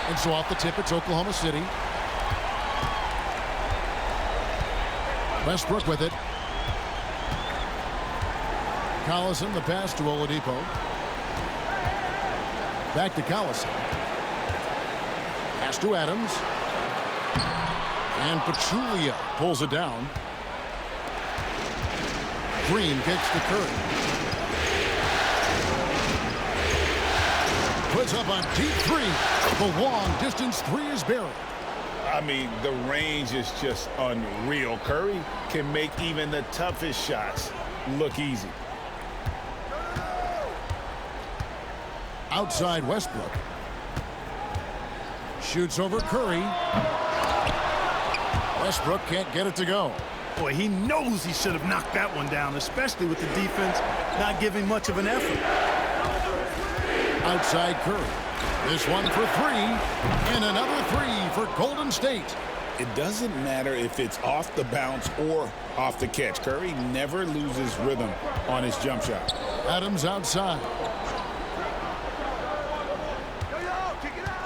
And so off the tip, it's Oklahoma City. Westbrook with it. Collison, the pass to Oladipo. Back to Collison. Pass to Adams. And Pachulia pulls it down. Green kicks to Curry. Puts up a deep three. The long distance three is buried. I mean, the range is just unreal. Curry can make even the toughest shots look easy. Outside Westbrook. Shoots over Curry. Westbrook can't get it to go. Boy, he knows he should have knocked that one down, especially with the defense not giving much of an effort. Outside Curry. This one for three. And another three for Golden State. It doesn't matter if it's off the bounce or off the catch. Curry never loses rhythm on his jump shot. Adams outside.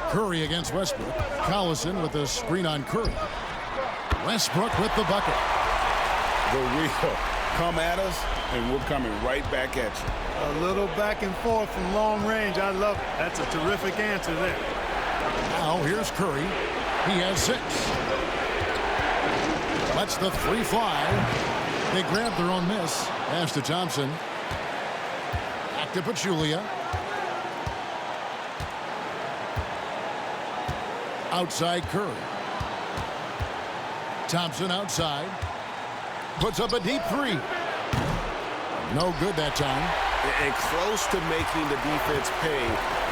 Curry against Westbrook. Collison with a screen on Curry. Westbrook with the bucket. The real come at us, and we're coming right back at you. A little back and forth from long range. I love it. That's a terrific answer there. Now here's Curry. He has 6. Lets the three fly. They grab their own miss. Pass to Thompson. Back to Pachulia. Outside Curry. Thompson outside. Puts up a deep three. No good that time. And close to making the defense pay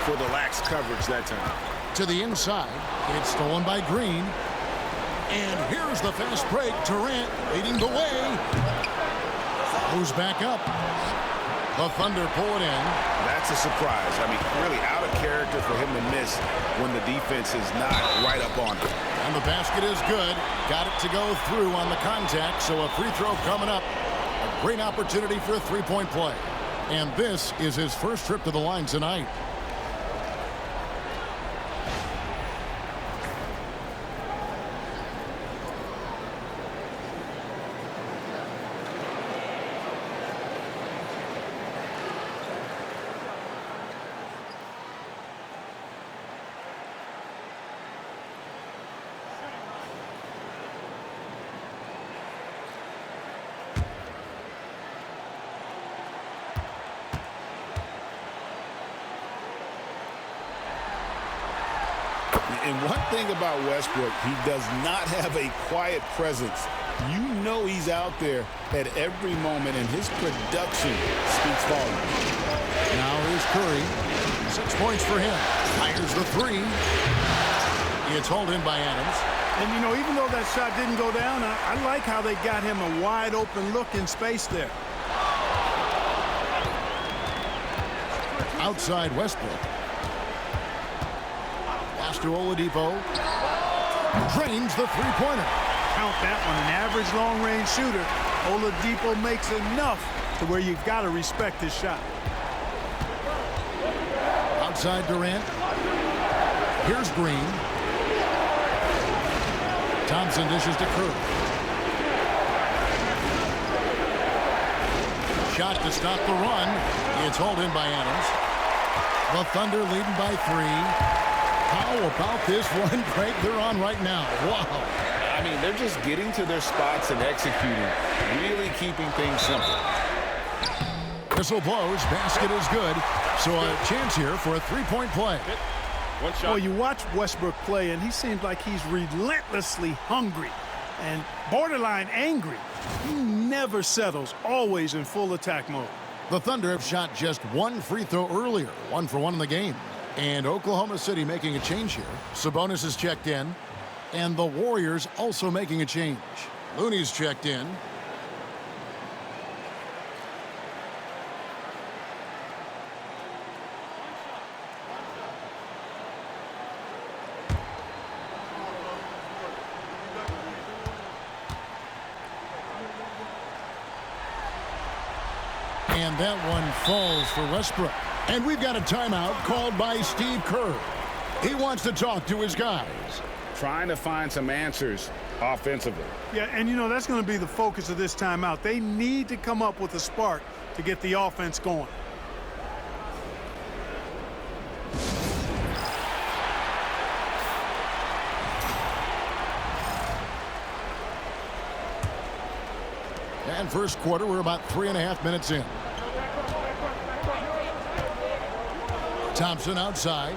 for the lax coverage that time. To the inside. It's stolen by Green. And here's the fast break. Durant leading the way. Moves back up. The Thunder pull it in. That's a surprise. I mean, really out of character for him to miss when the defense is not right up on him. And the basket is good. Got it to go through on the contact, so a free throw coming up. A great opportunity for a three-point play. And this is his first trip to the line tonight. And one thing about Westbrook, he does not have a quiet presence. You know he's out there at every moment, and his production speaks volumes. Now here's Curry. 6 points for him. Fires the three. It's hauled in by Adams. And, you know, even though that shot didn't go down, I like how they got him a wide-open look in space there. Outside Westbrook. Pass to Oladipo. Drains the three-pointer. Count that one. An average long-range shooter. Oladipo makes enough to where you've got to respect his shot. Outside Durant. Here's Green. Thompson dishes to Curry. Shot to stop the run. It's hauled in by Adams. The Thunder leading by 3. How about this one break they're on right now? Wow. I mean, they're just getting to their spots and executing, really keeping things simple. Whistle blows. Basket is good. So a chance here for a three-point play. One shot. Well, you watch Westbrook play, and he seems like he's relentlessly hungry and borderline angry. He never settles, always in full attack mode. The Thunder have shot just one free throw earlier, 1 for 1 in the game. And Oklahoma City making a change here. Sabonis is checked in. And the Warriors also making a change. Looney's checked in. And that one falls for Westbrook. And we've got a timeout called by Steve Kerr. He wants to talk to his guys. Trying to find some answers offensively. Yeah, and you know, that's going to be the focus of this timeout. They need to come up with a spark to get the offense going. And first quarter, we're about 3.5 minutes in. Thompson outside.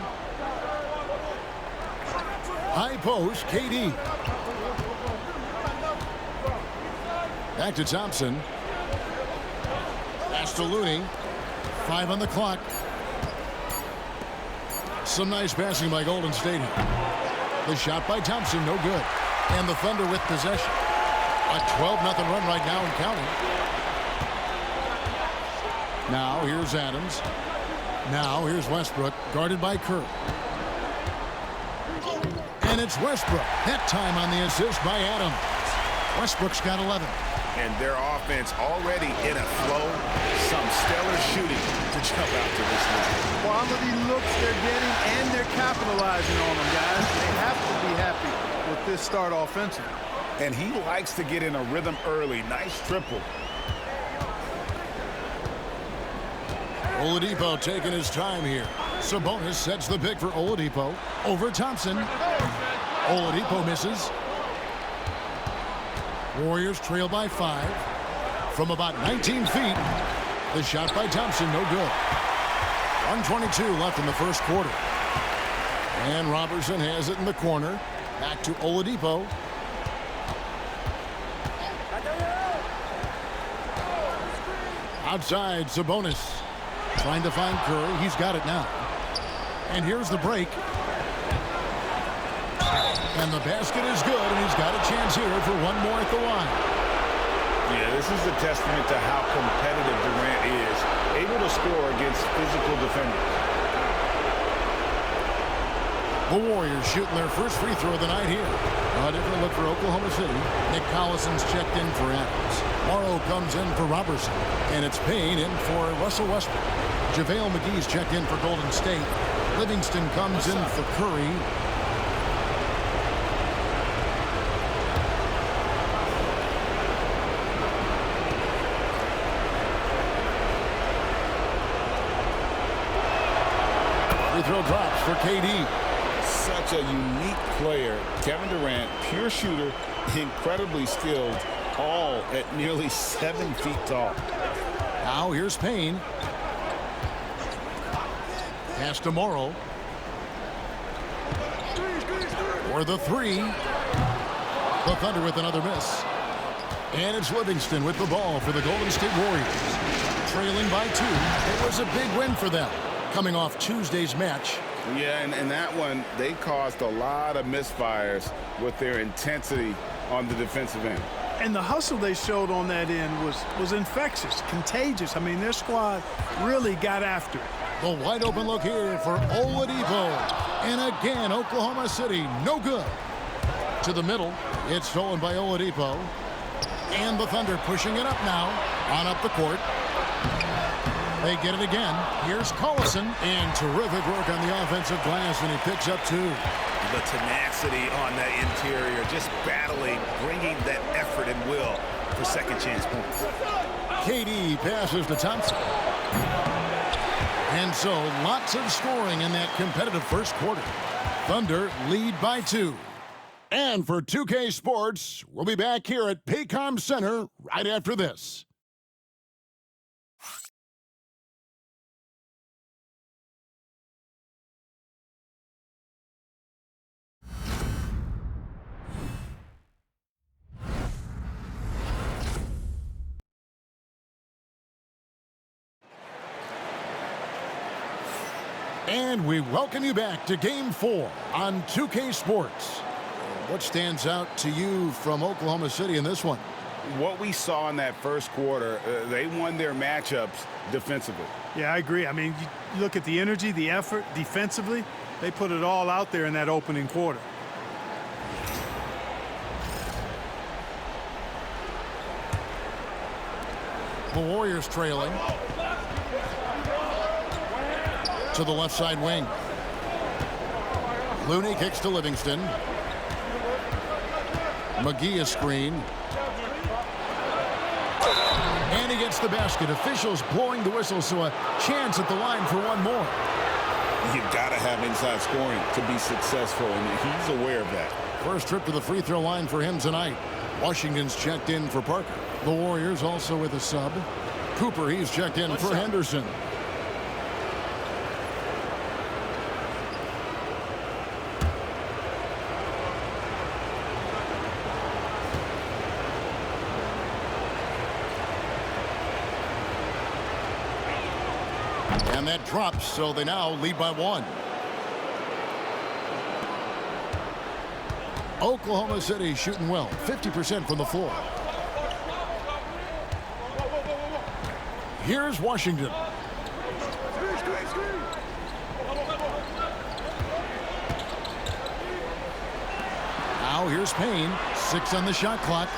High post, KD. Back to Thompson. Pass to Looney. 5 on the clock. Some nice passing by Golden State here. The shot by Thompson, no good. And the Thunder with possession. A 12-0 run right now and counting. Now here's Adams. Now here's Westbrook, guarded by Kerr. And it's Westbrook. That time on the assist by Adams. Westbrook's got 11. And their offense already in a flow. Some stellar shooting to jump out to this lead. Quality looks they're getting, and they're capitalizing on them, guys. They have to be happy with this start offensively. And he likes to get in a rhythm early. Nice triple. Oladipo taking his time here. Sabonis sets the pick for Oladipo. Over Thompson. Oladipo misses. Warriors trail by 5. From about 19 feet. The shot by Thompson, no good. 1:22 left in the first quarter. And Robertson has it in the corner. Back to Oladipo. Outside, Sabonis. Trying to find Curry. He's got it now. And here's the break. And the basket is good, and he's got a chance here for one more at the line. Yeah, this is a testament to how competitive Durant is. Able to score against physical defenders. The Warriors shooting their first free throw of the night here. A different look for Oklahoma City. Nick Collison's checked in for Adams. Morrow comes in for Robertson. And it's Payne in for Russell Westbrook. JaVale McGee's checked in for Golden State. Livingston comes in for Curry. Free throw drops for KD. Such a unique player. Kevin Durant, pure shooter, incredibly skilled, all at nearly 7 feet tall. Now here's Payne. Pass to Morrow. For the 3. The Thunder with another miss. And it's Livingston with the ball for the Golden State Warriors. Trailing by 2. It was a big win for them, coming off Tuesday's match. Yeah, and that one, they caused a lot of misfires with their intensity on the defensive end. And the hustle they showed on that end was infectious, contagious. I mean, their squad really got after it. The wide open look here for Oladipo. And again, Oklahoma City, no good. To the middle, it's stolen by Oladipo. And the Thunder pushing it up now, on up the court. They get it again. Here's Collison. And terrific work on the offensive glass, and he picks up 2. The tenacity on that interior, just battling, bringing that effort and will for second chance points. KD passes to Thompson. And so lots of scoring in that competitive first quarter. Thunder lead by 2. And for 2K Sports, we'll be back here at Paycom Center right after this. And we welcome you back to Game 4 on 2K Sports. What stands out to you from Oklahoma City in this one? What we saw in that first quarter, they won their matchups defensively. Yeah, I agree. I mean, you look at the energy, the effort, defensively, they put it all out there in that opening quarter. The Warriors trailing. To the left side wing. Looney kicks to Livingston. McGee a screen. And he gets the basket. Officials blowing the whistle, so a chance at the line for one more. You've got to have inside scoring to be successful, and he's aware of that. First trip to the free throw line for him tonight. Washington's checked in for Parker. The Warriors also with a sub. Cooper, he's checked in for Henderson. And that drops, so they now lead by 1. Oklahoma City shooting well, 50% from the floor. Here's Washington. Now here's Payne. 6 on the shot clock.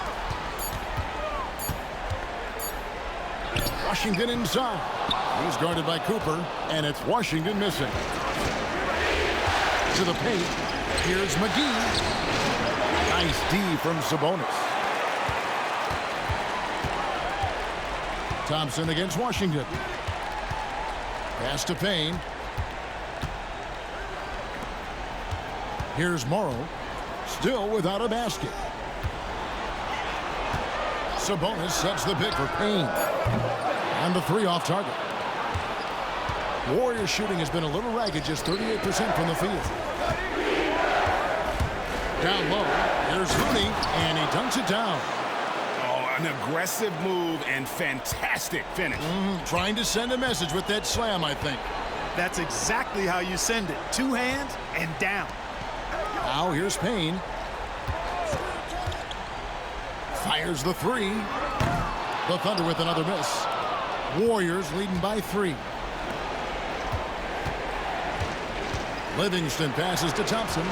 Washington inside. He's guarded by Cooper, and it's Washington missing. To the paint. Here's McGee. Nice D from Sabonis. Thompson against Washington. Pass to Payne. Here's Morrow. Still without a basket. Sabonis sets the pick for Payne. And the 3 off target. Warriors shooting has been a little ragged, just 38% from the field. Down low, here's Looney, and he dunks it down. Oh, an aggressive move and fantastic finish. Trying to send a message with that slam, I think. That's exactly how you send it. 2 hands and down. Now here's Payne. Fires the 3. The Thunder with another miss. Warriors leading by 3. Livingston passes to Thompson.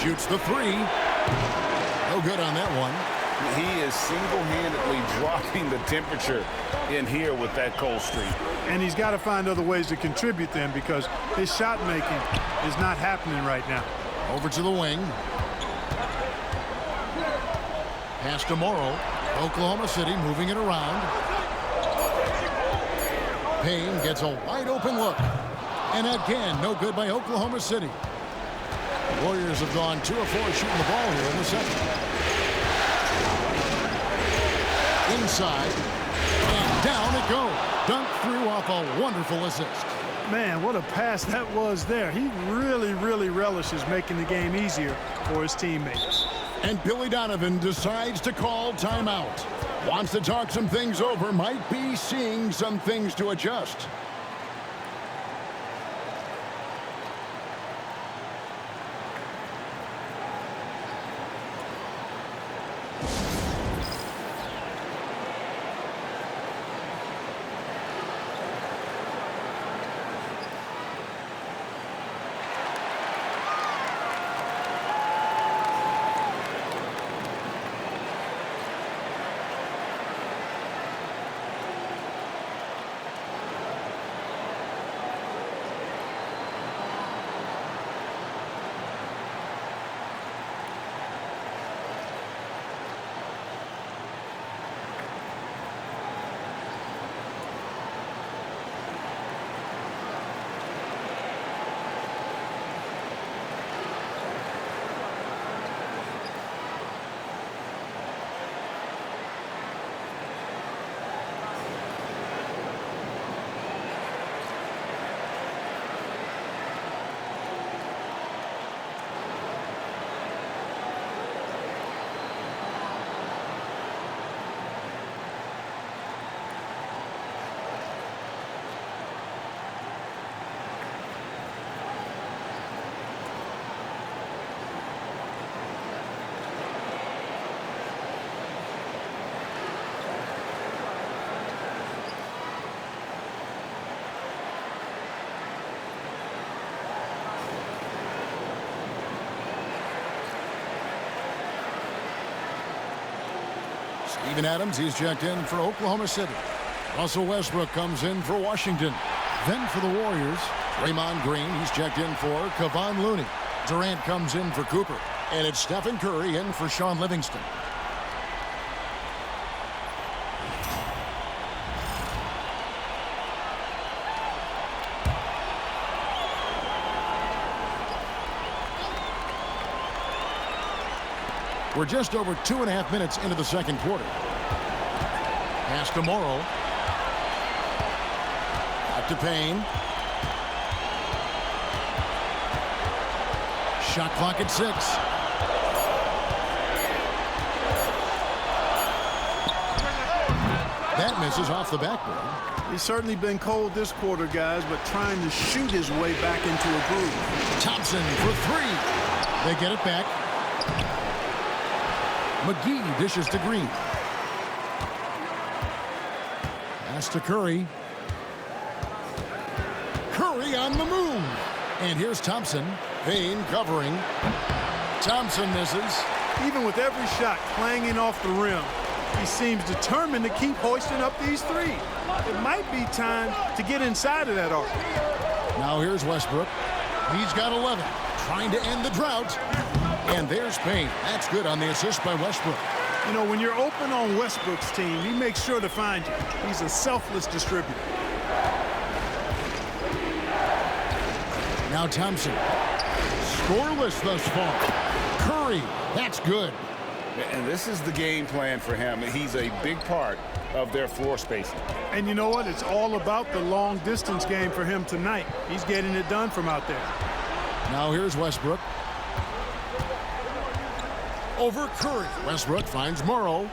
Shoots the 3. No good on that one. He is single-handedly dropping the temperature in here with that cold streak. And he's got to find other ways to contribute them because his shot making is not happening right now. Over to the wing. Pass to Morrow. Oklahoma City moving it around. Payne gets a wide open look. And again, no good by Oklahoma City. Warriors have gone 2 of 4 shooting the ball here in the second. Inside. And down it goes. Dunk through off a wonderful assist. Man, what a pass that was there. He really, really relishes making the game easier for his teammates. And Billy Donovan decides to call timeout. Wants to talk some things over. Might be seeing some things to adjust. Steven Adams, he's checked in for Oklahoma City. Russell Westbrook comes in for Washington. Then for the Warriors, Draymond Green, he's checked in for Kevon Looney. Durant comes in for Cooper. And it's Stephen Curry in for Sean Livingston. We're just over 2.5 minutes into the second quarter. Pass to Morrow. Out to Payne. Shot clock at 6. That misses off the backboard. He's certainly been cold this quarter, guys, but trying to shoot his way back into a groove. Thompson for 3. They get it back. McGee dishes to Green. Pass to Curry. Curry on the move. And here's Thompson. Payne covering. Thompson misses. Even with every shot clanging off the rim, he seems determined to keep hoisting up these threes. It might be time to get inside of that arc. Now here's Westbrook. He's got 11. Trying to end the drought. And there's Payne. That's good on the assist by Westbrook. You know, when you're open on Westbrook's team, he makes sure to find you. He's a selfless distributor. Now Thompson. Scoreless thus far. Curry. That's good. And this is the game plan for him. He's a big part of their floor spacing. And you know what? It's all about the long distance game for him tonight. He's getting it done from out there. Now here's Westbrook. Over Curry. Westbrook finds Morrow.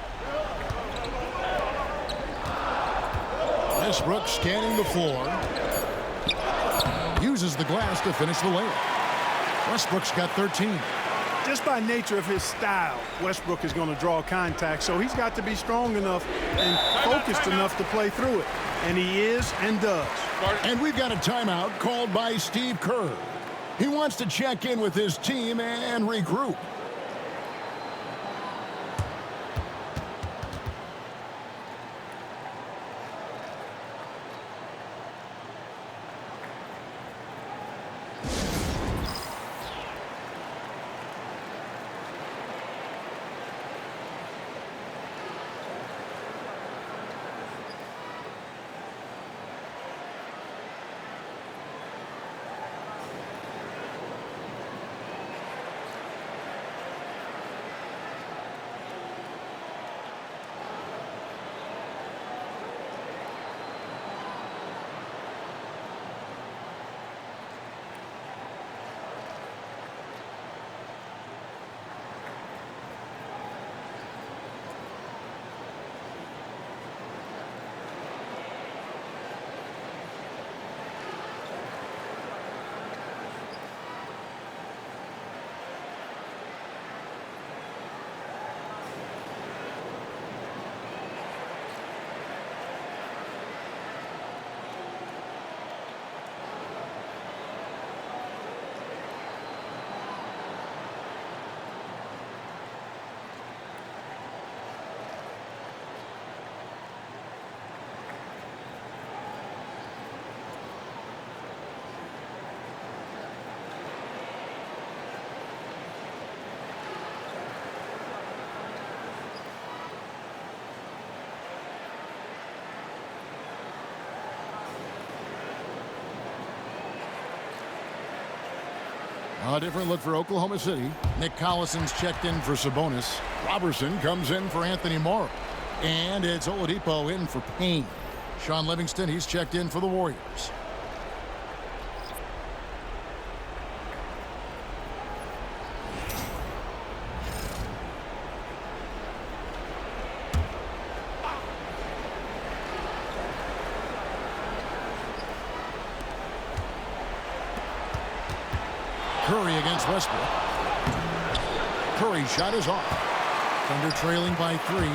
Westbrook scanning the floor. Uses the glass to finish the layup. Westbrook's got 13. Just by nature of his style, Westbrook is going to draw contact, so he's got to be strong enough and focused enough to play through it. And he is and does. And we've got a timeout called by Steve Kerr. He wants to check in with his team and regroup. A different look for Oklahoma City. Nick Collison's checked in for Sabonis. Robertson comes in for Anthony Morrow. And it's Oladipo in for Payne. Sean Livingston, he's checked in for the Warriors. Curry against Westbrook. Curry's shot is off. Thunder trailing by 3.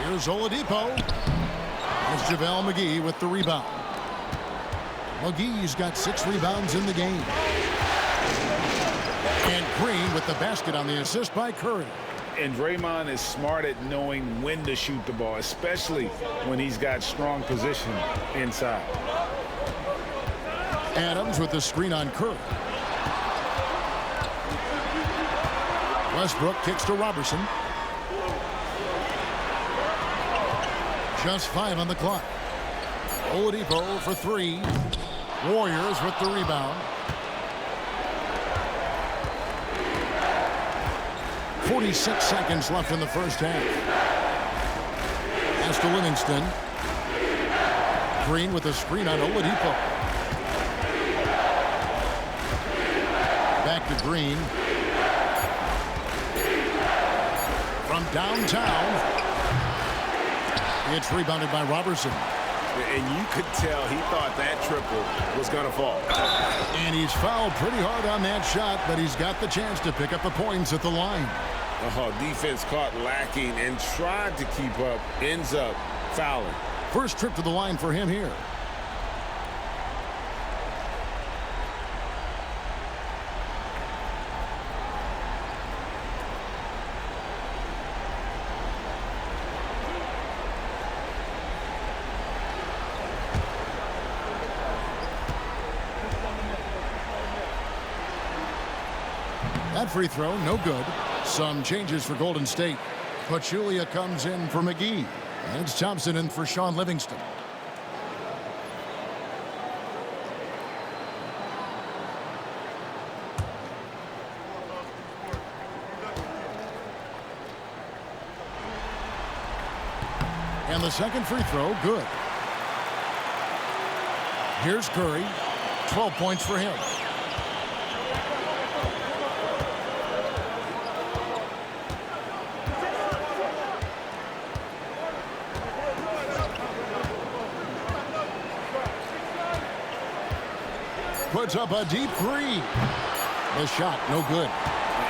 Here's Oladipo. There's JaVale McGee with the rebound. McGee's got 6 rebounds in the game. And Green with the basket on the assist by Curry. And Draymond is smart at knowing when to shoot the ball, especially when he's got strong position inside. Adams with the screen on Curry. Westbrook kicks to Robertson. Just 5 on the clock. Oladipo for 3. Warriors with the rebound. 46 seconds left in the first half. Pass to Livingston. Green with a screen on Oladipo. Back to Green. From downtown. It's rebounded by Robertson. And you could tell he thought that triple was going to fall. And he's fouled pretty hard on that shot, but he's got the chance to pick up the points at the line. Defense caught lacking and tried to keep up, ends up fouling. First trip to the line for him here. That free throw, no good. Some changes for Golden State. Pachulia comes in for McGee. And it's Thompson in for Shaun Livingston. And the second free throw, good. Here's Curry. 12 points for him. Puts up a deep 3. The shot, no good.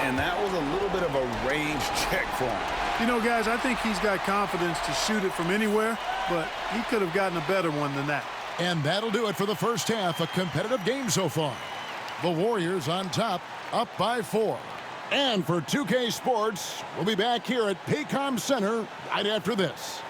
And that was a little bit of a range check for him. You know, guys, I think he's got confidence to shoot it from anywhere, but he could have gotten a better one than that. And that'll do it for the first half. A competitive game so far. The Warriors on top, up by 4. And for 2K Sports, we'll be back here at Paycom Center right after this.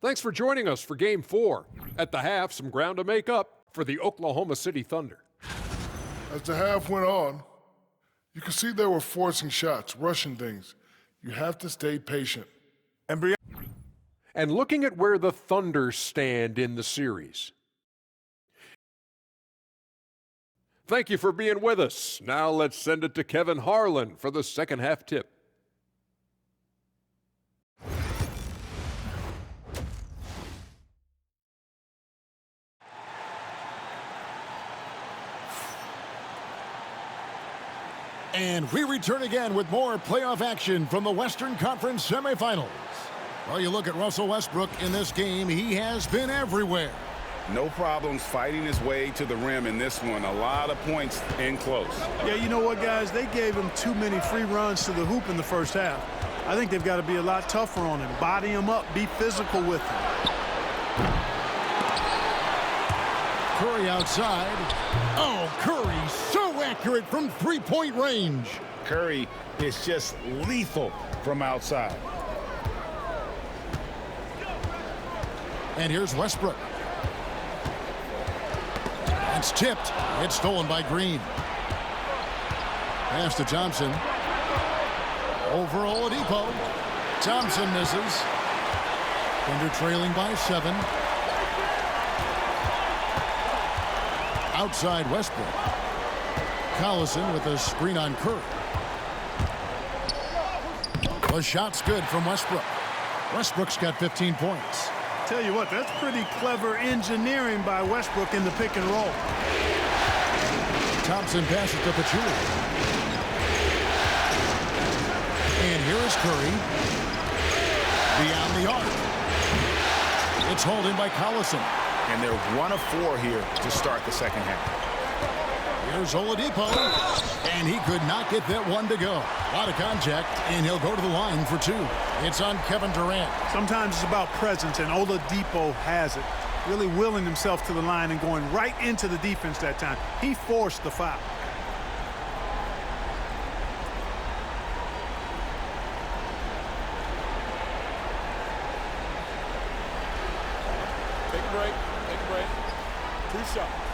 Thanks for joining us for Game 4. At the half, some ground to make up for the Oklahoma City Thunder. As the half went on, you could see they were forcing shots, rushing things. You have to stay patient. And looking at where the Thunder stand in the series. Thank you for being with us. Now let's send it to Kevin Harlan for the second half tip. And we return again with more playoff action from the Western Conference semifinals. Well, you look at Russell Westbrook in this game, he has been everywhere. No problems fighting his way to the rim in this one. A lot of points in close. Yeah, you know what, guys? They gave him too many free runs to the hoop in the first half. I think they've got to be a lot tougher on him. Body him up, be physical with him. Curry outside. Oh, Curry so accurate from three-point range. Curry is just lethal from outside. And here's Westbrook. It's tipped. It's stolen by Green. Pass to Thompson. Over Oladipo. Thompson misses. Thunder trailing by 7. Outside Westbrook. Collison with a screen on Curry. The shot's good from Westbrook. Westbrook's got 15 points. Tell you what, that's pretty clever engineering by Westbrook in the pick and roll. Thompson passes to Pachulia. And here is Curry. Beyond the arc. It's hauled in by Collison. And they're 1 of 4 here to start the second half. Here's Oladipo, and he could not get that one to go. A lot of contact, and he'll go to the line for two. It's on Kevin Durant. Sometimes it's about presence, and Oladipo has it. Really willing himself to the line and going right into the defense that time. He forced the foul. Take a break. Take a break. 2 shots.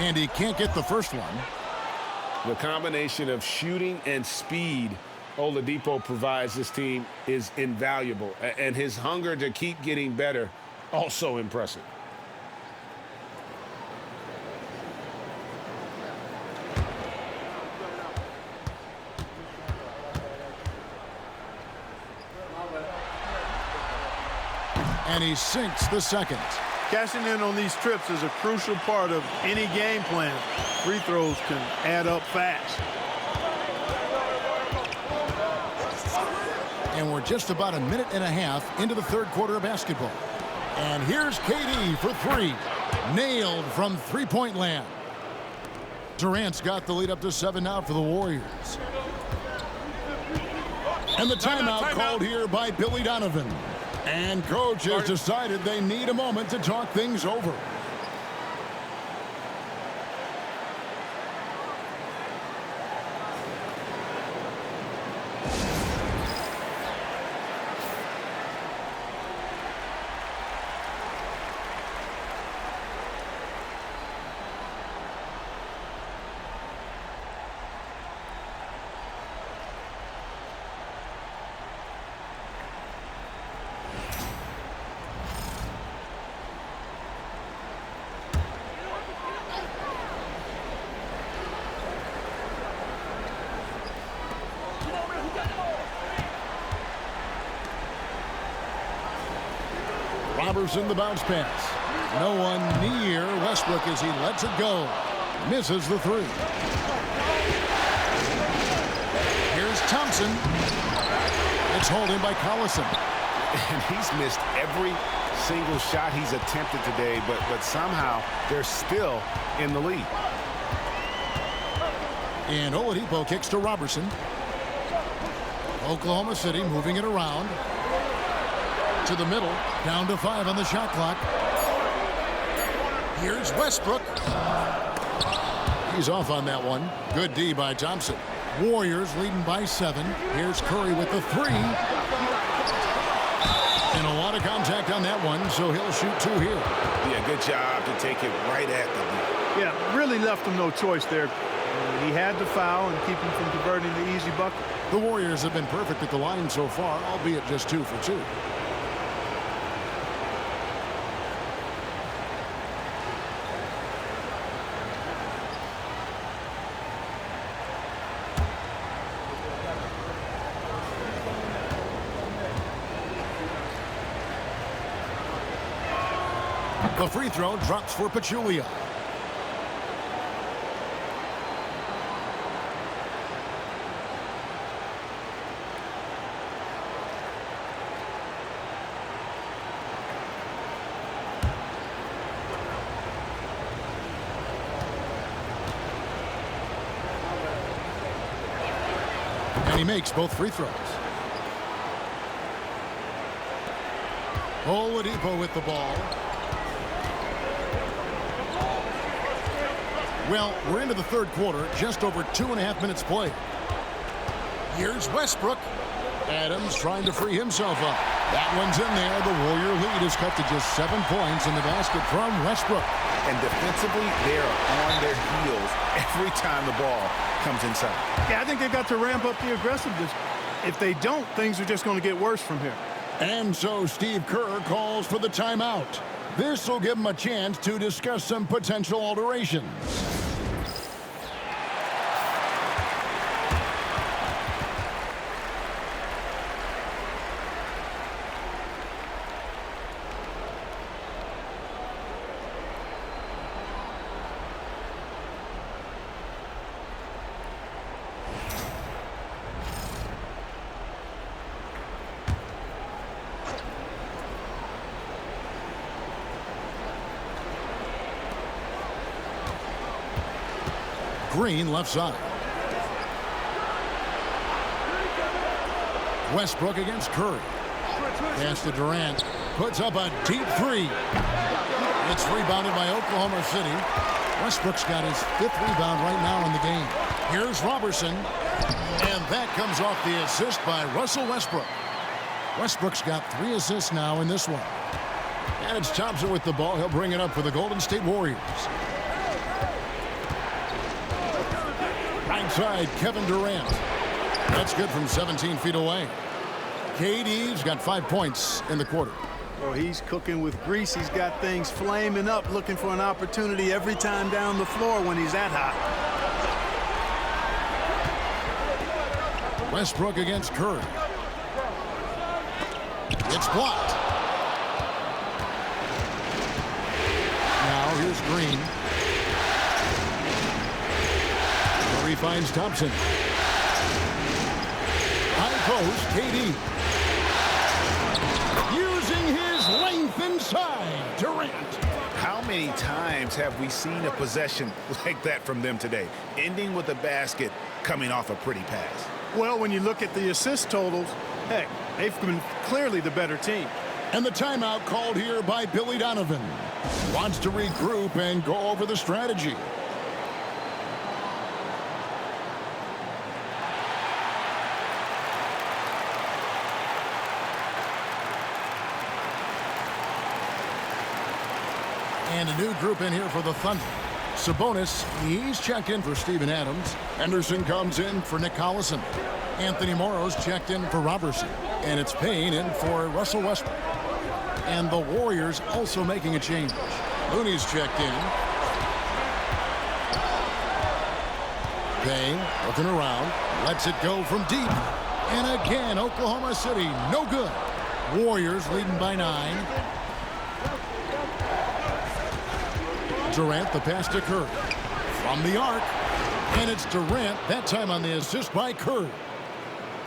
And he can't get the first one. The combination of shooting and speed Oladipo provides this team is invaluable. And his hunger to keep getting better, also impressive. And he sinks the second. Cashing in on these trips is a crucial part of any game plan. Free throws can add up fast. And we're just about a minute and a half into the third quarter of basketball. And here's KD for three. Nailed from three-point land. Durant's got the lead up to 7 now for the Warriors. And the timeout called here by Billy Donovan. And coach has decided they need a moment to talk things over. Robertson the bounce pass. No one near Westbrook as he lets it go. Misses the three. Here's Thompson. It's holding by Collison. And he's missed every single shot he's attempted today, but somehow they're still in the lead. And Oladipo kicks to Robertson. Oklahoma City moving it around. To the middle, down to 5 on the shot clock. Here's Westbrook. He's off on that one. Good D by Thompson. Warriors leading by 7. Here's Curry with the 3. And a lot of contact on that one, so he'll shoot 2 here. Yeah, good job to take it right at the D. Yeah, really left him no choice there. He had to foul and keep him from converting the easy bucket. The Warriors have been perfect at the line so far, albeit just 2 for 2. The free throw drops for Pachulia. And he makes both free throws. Oladipo with the ball. Well, we're into the third quarter, just over 2.5 minutes played. Here's Westbrook. Adams trying to free himself up. That one's in there. The Warrior lead is cut to just 7 points in the basket from Westbrook. And defensively, they are on their heels every time the ball comes inside. Yeah, I think they've got to ramp up the aggressiveness. If they don't, things are just going to get worse from here. And so Steve Kerr calls for the timeout. This will give him a chance to discuss some potential alterations. Green left side. Westbrook against Curry. Pass to Durant. Puts up a deep three. It's rebounded by Oklahoma City. Westbrook's got his 5th rebound right now in the game. Here's Robertson. And that comes off the assist by Russell Westbrook. Westbrook's got 3 assists now in this one. And it's Thompson with the ball. He'll bring it up for the Golden State Warriors. Right side, Kevin Durant. That's good from 17 feet away. KD's got 5 points in the quarter. Well, he's cooking with grease. He's got things flaming up, looking for an opportunity every time down the floor when he's that hot. Westbrook against Curry. It's blocked. Now here's Green. Curry finds Thompson. High post, KD. Using his length inside, Durant. How many times have we seen a possession like that from them today, ending with a basket coming off a pretty pass? Well, when you look at the assist totals, heck, they've been clearly the better team. And the timeout called here by Billy Donovan. Wants to regroup and go over the strategy. And a new group in here for the Thunder. Sabonis, he's checked in for Steven Adams. Henderson comes in for Nick Collison. Anthony Morrow's checked in for Robertson. And it's Payne in for Russell Westbrook. And the Warriors also making a change. Looney's checked in. Payne looking around. Lets it go from deep. And again, Oklahoma City, no good. Warriors leading by 9. Durant, the pass to Curry. From the arc. And it's Durant, that time on the assist by Curry.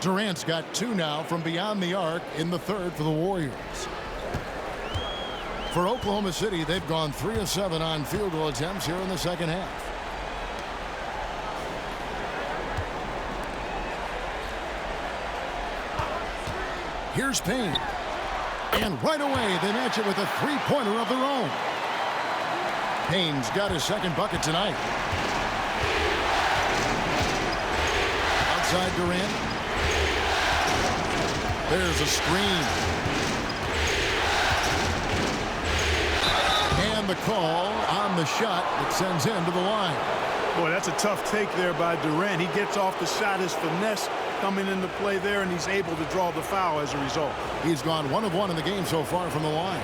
Durant's got 2 now from beyond the arc in the 3rd for the Warriors. For Oklahoma City, they've gone 3 of 7 on field goal attempts here in the second half. Here's Payne. And right away, they match it with a 3-pointer of their own. Payne's got his 2nd bucket tonight. Outside Durant. There's a screen. And the call on the shot that sends him to the line. Boy, that's a tough take there by Durant. He gets off the shot, his finesse coming into play there, and he's able to draw the foul as a result. He's gone 1 of 1 in the game so far from the line.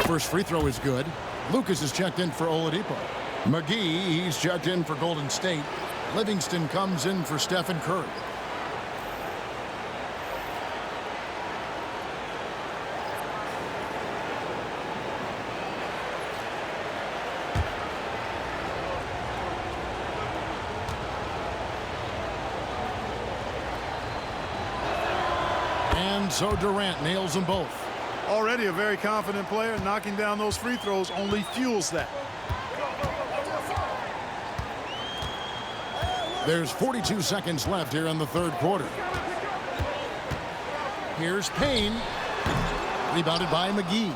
First free throw is good. Lucas is checked in for Oladipo. McGee, he's checked in for Golden State. Livingston comes in for Stephen Curry. And so Durant nails them both. Already a very confident player. Knocking down those free throws only fuels that. There's 42 seconds left here in the 3rd quarter. Here's Payne. Rebounded by McGee.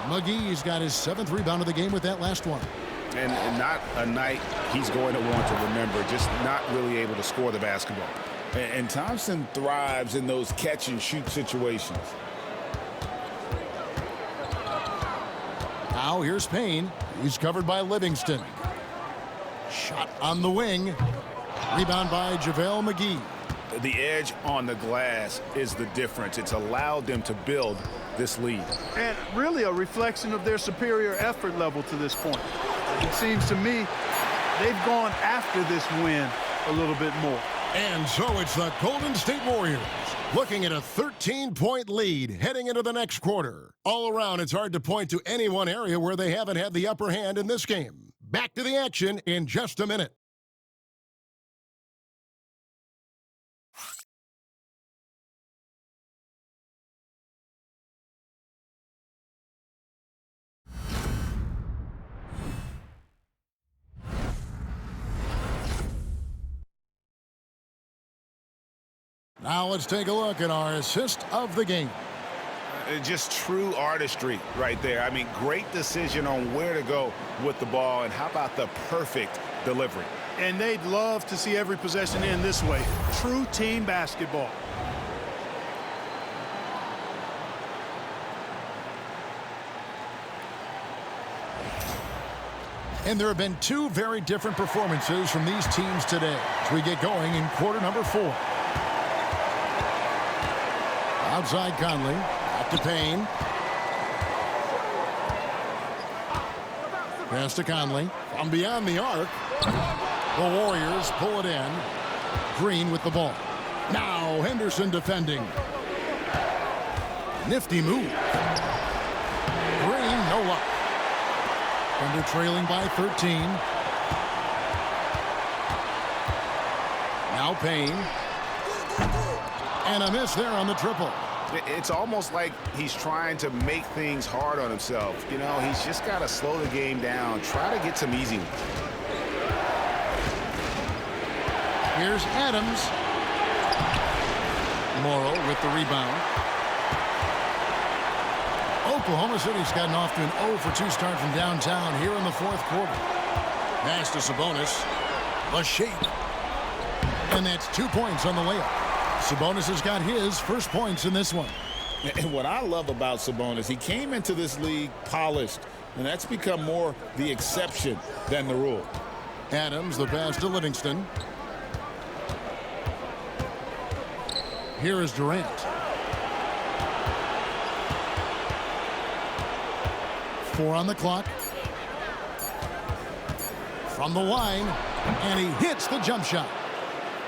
McGee's got his 7th rebound of the game with that last one. And not a night he's going to want to remember, just not really able to score the basketball. And Thompson thrives in those catch-and-shoot situations. Now here's Payne. He's covered by Livingston. Shot on the wing. Rebound by JaVale McGee. The edge on the glass is the difference. It's allowed them to build this lead. And really a reflection of their superior effort level to this point. It seems to me they've gone after this win a little bit more. And so it's the Golden State Warriors looking at a 13-point lead heading into the next quarter. All around, it's hard to point to any one area where they haven't had the upper hand in this game. Back to the action in just a minute. Now let's take a look at our assist of the game. Just true artistry right there. I mean, great decision on where to go with the ball, and how about the perfect delivery? And they'd love to see every possession end this way. True team basketball. And there have been two very different performances from these teams today as we get going in quarter number 4. Outside Conley, up to Payne. Pass to Conley. From beyond the arc, the Warriors pull it in. Green with the ball. Now Henderson defending. Nifty move. Green, no luck. Thunder trailing by 13. Now Payne. And a miss there on the triple. It's almost like he's trying to make things hard on himself. You know, he's just got to slow the game down, try to get some easy ones. Here's Adams. Morrow with the rebound. Oklahoma City's gotten off to an 0-for-2 start from downtown here in the fourth quarter. Pass to Sabonis. The shape. And that's 2 points on the layup. Sabonis has got his first points in this one. And what I love about Sabonis, he came into this league polished, and that's become more the exception than the rule. Adams, the pass to Livingston. Here is Durant. Four on the clock. From the line, and he hits the jump shot.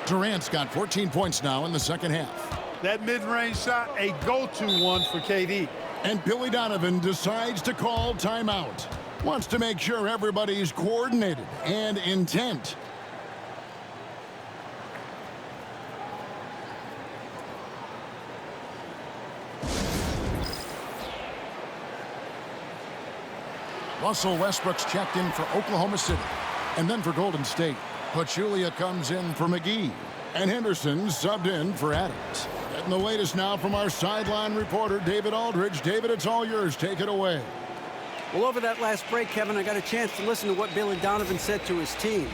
Durant's got 14 points now in the second half. That mid-range shot, a go-to one for KD. And Billy Donovan decides to call timeout. Wants to make sure everybody's coordinated and intent. Russell Westbrook's checked in for Oklahoma City. And then for Golden State, Pachulia comes in for McGee. And Henderson subbed in for Adams. Getting the latest now from our sideline reporter, David Aldridge. David, it's all yours. Take it away. Well, over that last break, Kevin, I got a chance to listen to what Billy Donovan said to his team.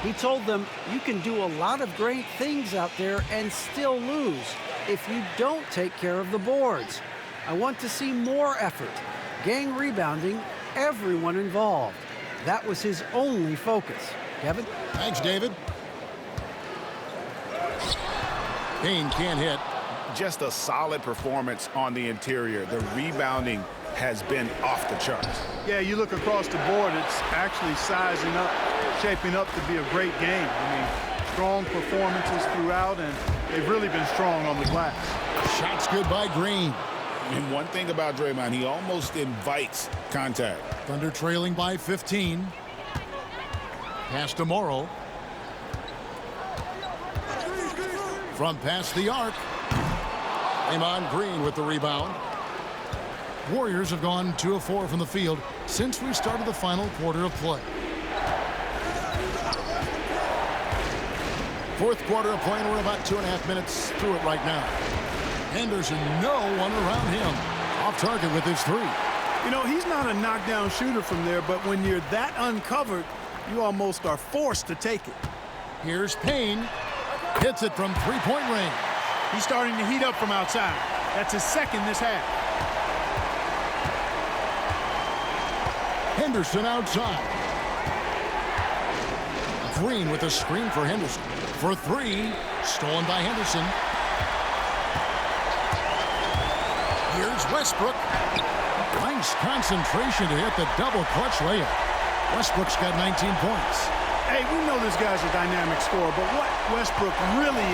He told them, you can do a lot of great things out there and still lose if you don't take care of the boards. I want to see more effort, gang rebounding, everyone involved. That was his only focus. Kevin? Thanks, David. Payne can't hit. Just a solid performance on the interior. The rebounding has been off the charts. Yeah, you look across the board, it's actually sizing up, shaping up to be a great game. I mean, strong performances throughout, and they've really been strong on the glass. Shots good by Green. And one thing about Draymond, he almost invites contact. Thunder trailing by 15. Pass to Morrow. From past the arc. Draymond Green with the rebound. Warriors have gone 2 of 4 from the field since we started the final quarter of play. Fourth quarter of play, and we're about 2.5 minutes through it right now. Henderson, no one around him. Off target with his 3. You know, he's not a knockdown shooter from there, but when you're that uncovered, you almost are forced to take it. Here's Payne. Hits it from 3-point range. He's starting to heat up from outside. That's his second this half. Henderson outside. Green with a screen for Henderson. For 3. Stolen by Henderson. Here's Westbrook. Nice concentration to hit the double clutch layup. Westbrook's got 19 points. Hey, we know this guy's a dynamic scorer, but what Westbrook really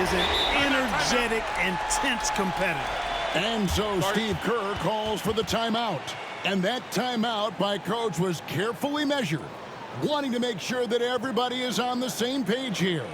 is an energetic, intense competitor. And so Steve Kerr calls for the timeout. And that timeout by Coach was carefully measured, wanting to make sure that everybody is on the same page here.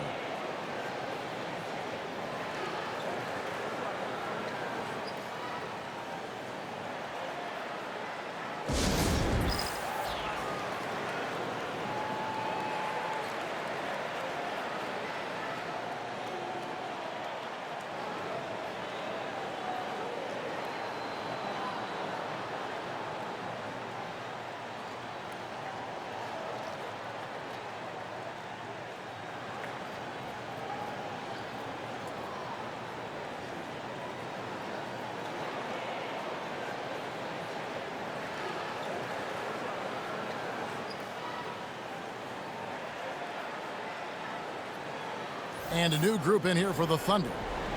And a new group in here for the Thunder.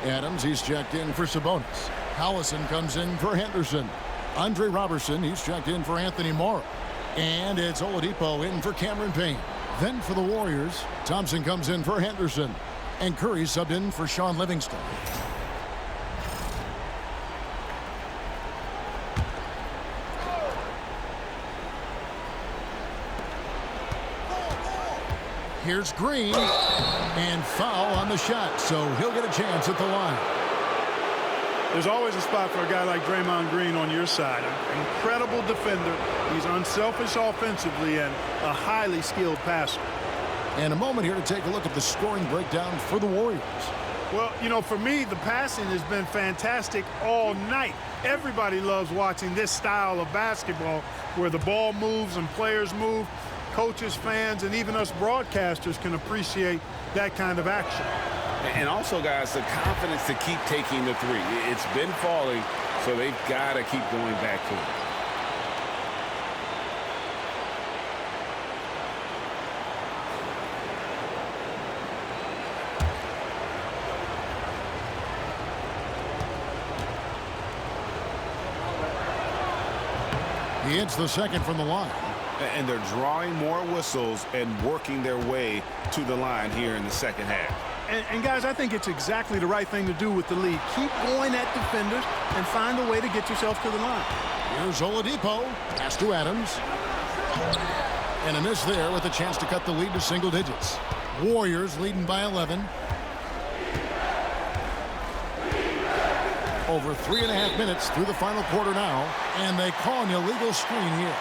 Adams, he's checked in for Sabonis. Collison comes in for Henderson. Andre Robertson, he's checked in for Anthony Morrow. And it's Oladipo in for Cameron Payne. Then for the Warriors, Thompson comes in for Henderson. And Curry subbed in for Sean Livingston. Here's Green, and foul on the shot, so he'll get a chance at the line. There's always a spot for a guy like Draymond Green on your side. An incredible defender. He's unselfish offensively and a highly skilled passer. And a moment here to take a look at the scoring breakdown for the Warriors. Well, you know, for me, the passing has been fantastic all night. Everybody loves watching this style of basketball where the ball moves and players move. Coaches, fans, and even us broadcasters can appreciate that kind of action. And also, guys, the confidence to keep taking the three. It's been falling, so they've got to keep going back to it. He hits the second from the line. And they're drawing more whistles and working their way to the line here in the second half. And guys, I think it's exactly the right thing to do with the lead. Keep going at defenders and find a way to get yourself to the line. Here's Oladipo. Pass to Adams. And a miss there with a chance to cut the lead to single digits. Warriors leading by 11. Over 3.5 minutes through the final quarter now. And they call an illegal screen here.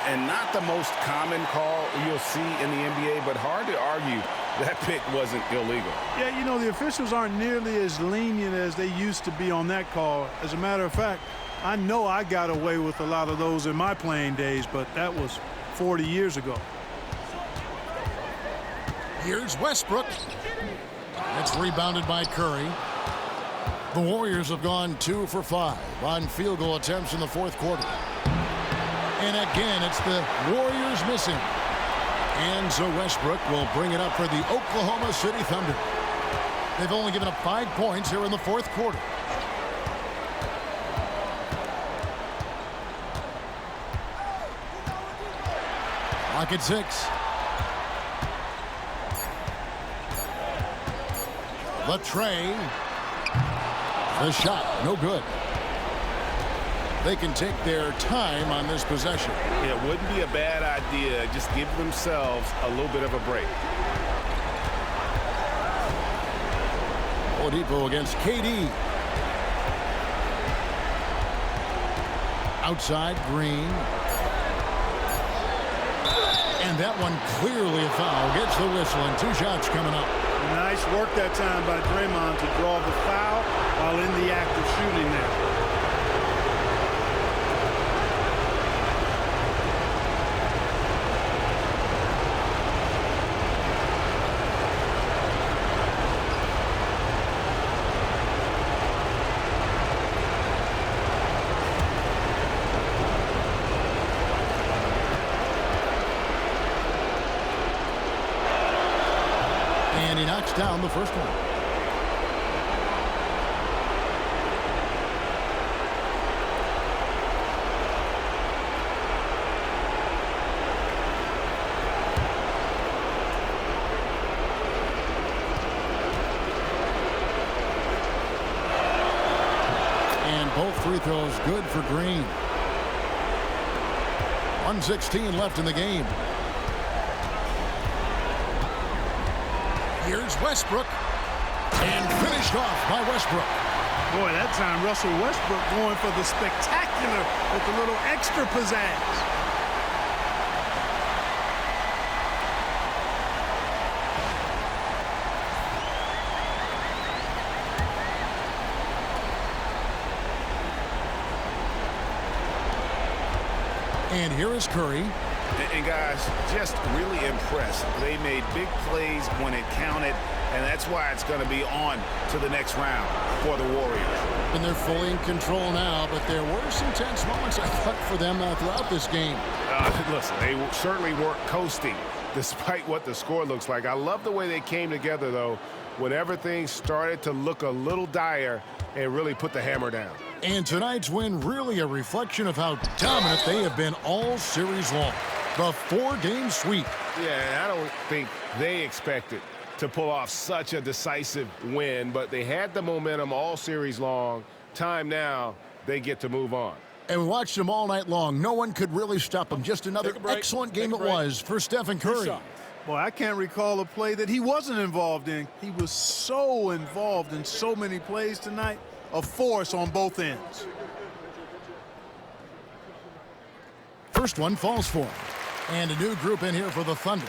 And not the most common call you'll see in the NBA, but hard to argue that pick wasn't illegal. Yeah, you know, the officials aren't nearly as lenient as they used to be on that call. As a matter of fact, I know I got away with a lot of those in my playing days, but that was 40 years ago. Here's Westbrook. It's rebounded by Curry. The Warriors have gone 2 for 5 on field goal attempts in the fourth quarter. And again, it's the Warriors missing. And so Westbrook will bring it up for the Oklahoma City Thunder. They've only given up 5 points here in the fourth quarter. Clock at 6. Latrey. The shot, no good. They can take their time on this possession. It wouldn't be a bad idea. Just give themselves a little bit of a break. Oladipo against KD. Outside, Green. And that one clearly a foul. Gets the whistle and 2 shots coming up. Nice work that time by Draymond to draw the foul while in the act of shooting there. And he knocks down the first one. free throws good for Green. 1:16 left in the game. Here's Westbrook. And finished off by Westbrook. Boy, that time Russell Westbrook going for the spectacular with a little extra pizzazz. And here is Curry. And guys, just really impressed. They made big plays when it counted, and that's why it's going to be on to the next round for the Warriors. And they're fully in control now, but there were some tense moments, I thought, for them throughout this game. Listen, they certainly weren't coasting despite what the score looks like. I love the way they came together, though, when everything started to look a little dire and really put the hammer down. And tonight's win really a reflection of how dominant they have been all series long. The 4-game sweep. Yeah, I don't think they expected to pull off such a decisive win, but they had the momentum all series long. Time now, they get to move on. And we watched them all night long. No one could really stop them. Just another excellent game it was for Stephen Curry. Boy, I can't recall a play that he wasn't involved in. He was so involved in so many plays tonight. A force on both ends. First one falls for him. And a new group in here for the Thunder.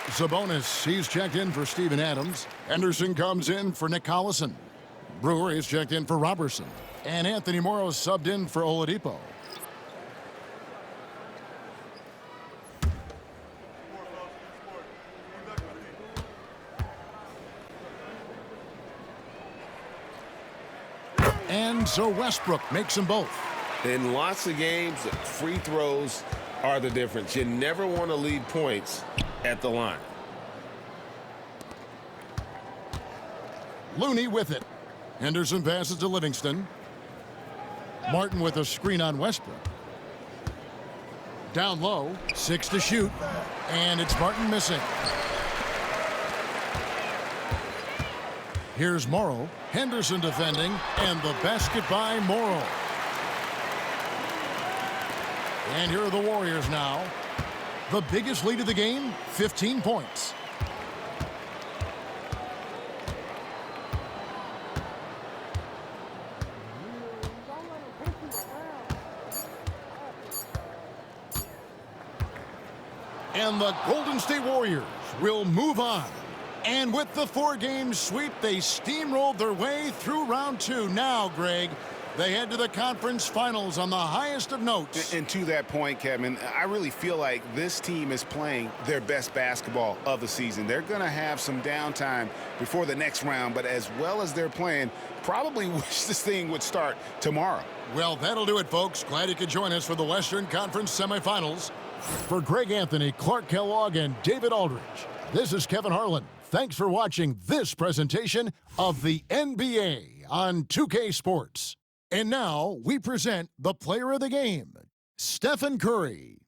Sabonis, he's checked in for Steven Adams. Henderson comes in for Nick Collison. Brewer is checked in for Robertson. And Anthony Morrow subbed in for Oladipo. And so Westbrook makes them both. In lots of games, free throws are the difference. You never want to lead points at the line. Looney with it. Henderson passes to Livingston. Martin with a screen on Westbrook. Down low, 6 to shoot. And it's Martin missing. Here's Morrow. Henderson defending. And the basket by Morrow. And here are the Warriors now. The biggest lead of the game, 15 points. And the Golden State Warriors will move on. And with the 4-game sweep, they steamrolled their way through round 2. Now, Greg, they head to the conference finals on the highest of notes. And to that point, Kevin, I really feel like this team is playing their best basketball of the season. They're going to have some downtime before the next round, but as well as they're playing, probably wish this thing would start tomorrow. Well, that'll do it, folks. Glad you could join us for the Western Conference semifinals. For Greg Anthony, Clark Kellogg, and David Aldridge, this is Kevin Harlan. Thanks for watching this presentation of the NBA on 2K Sports. And now we present the player of the game, Stephen Curry.